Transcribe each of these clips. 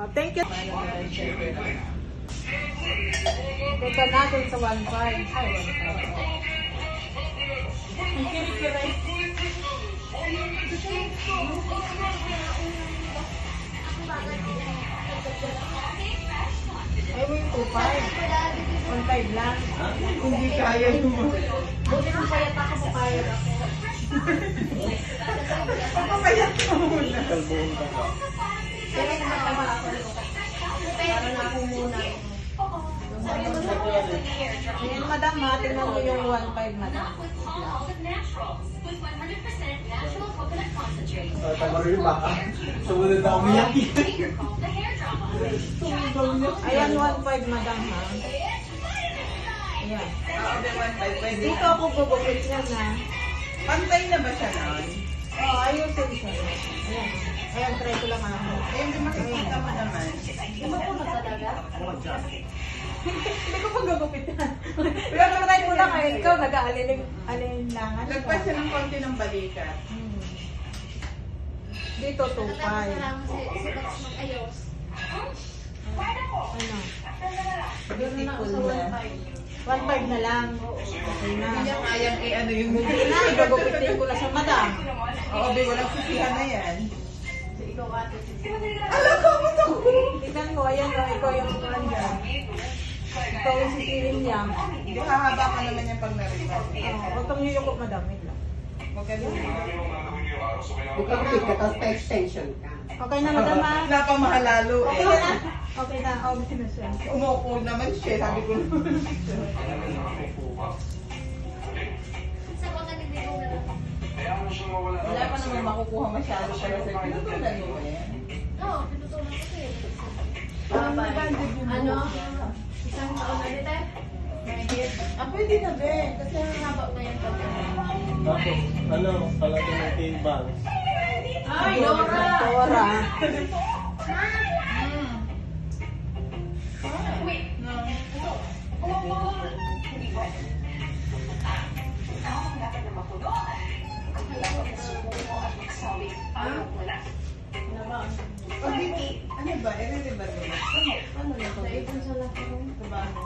Thank you. Punta natin sa 1.5. Ay, 1.5. Ang kiri-kiray. Ay, may 2.5. 1.5 lang. Hindi kaya yung Buti nang payat ako mo kaya ako. papayat mo muna. Pero kung matama ako, para na ako muna. Ayan, madam, ha? Tingnan mo yung 1.5, madam. Tama rin ba? Sumunod na umiyak. Ayan, 1.5, madam, ha? Ayan. Dito ako gugupit yan, ha? Pantay na ba siya nun? Oo, ayusin siya. Ayan. Ayan, try ko lang ako. Ayun, di makikita mo naman. Di ba po talaga? Hindi ko pa gugupitan. Pero try ko lang, eh. Ikaw nag-aalinlangan. Lagpas siya ng konti ng balikat. Dito, 2.5. Ano? Beautiful na. 1.5 na lang. Okay na. Hindi niya kayang ano yung... Hindi na, igugupitin ko na sa madam. Oo, be, walang sisihan na yan. Ikaw ate. Alam ko, ito ko! Tignan mo, ayan o, ikaw yung niya. Ikaw yung sisirin niya. Hindi, hahaba ka naman yan pag narinig. Huwag kang yuyukot, madam. Wait lang. Huwag ka doon. Bukang-pit ka, tapos pa-extension ka. Okay na, madam, ha? Wala pang mahalalo Okay eh. na. Okay na, okay na siya. Umupo naman siya, sabi ko naman. Wala pa naman makukuha masyado para sa pinutulan mo ba yan? Ano? Isang taon na dito eh. Ah, pwede na be. Kasi haba pa yan pag Tapos, ano, palagi ng timbang. Ay, Dora. Ano ba? Ere-re ba ito? Ano na ito? Naipon sa lahat ko. Trabaho.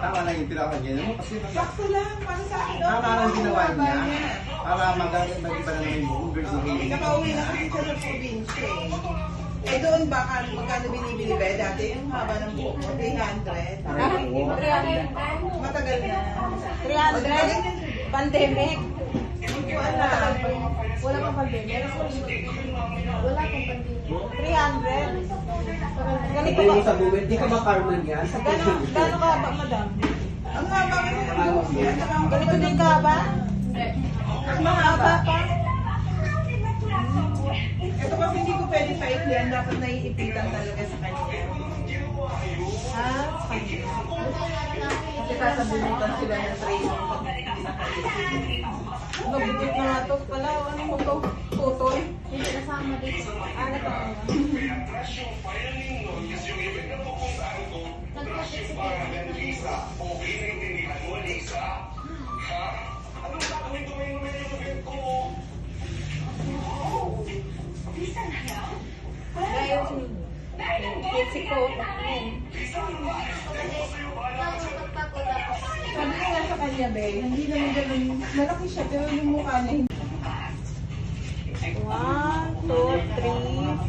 Tama lang yung tirahan niya mo kasi Sakto lang, para sa akin. tama lang yung ginawa Haba niya para mag-iba na naman yung buong girls na hiling. Nakauwi na kasi siya sa probinsya eh. Eh doon ba, magkano binibili ba? Dati yung haba ng buhok mo, 300. Matagal na. 300? Pandemic? Hindi ko alam. Wala pang pandemic? Wala pang pandemic. 300? Ganito Hindi mo ba? sa buwit, di ka ba Carmen yan? Sa Gano'n ka ba, madam? Ang haba kasi ng buhok niya. Ganito din ka ba? Mas mahaba pa? Ito kasi hindi ko pwede paiklian, dapat naiipitan talaga sa kanya. Ah, Kasi sasabunutan sila ng training pag pinakaisip. Nagbutit na nga ito pala. Ano mo ito? Putol? Hindi nasama dito. Ano ito? Kitsi ko. Sabi ko nga sa kanya, be, hindi naman ganun, malaki siya, pero yung mukha niya hindi. 1, 2, 3,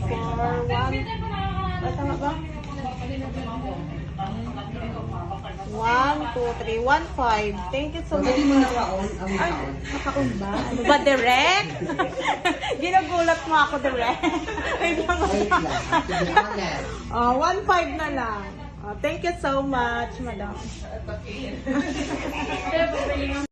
4, 1. Tama ba? 1, 2, 3, 1, 5. Thank you so much. Pwede mo naka-on ang Ay, sound. naka-on ba? Ano ba, direct? Ginagulat mo ako, direct. Wait lang. Wait lang, to be honest. 1.5 na lang. Thank you so much, madam.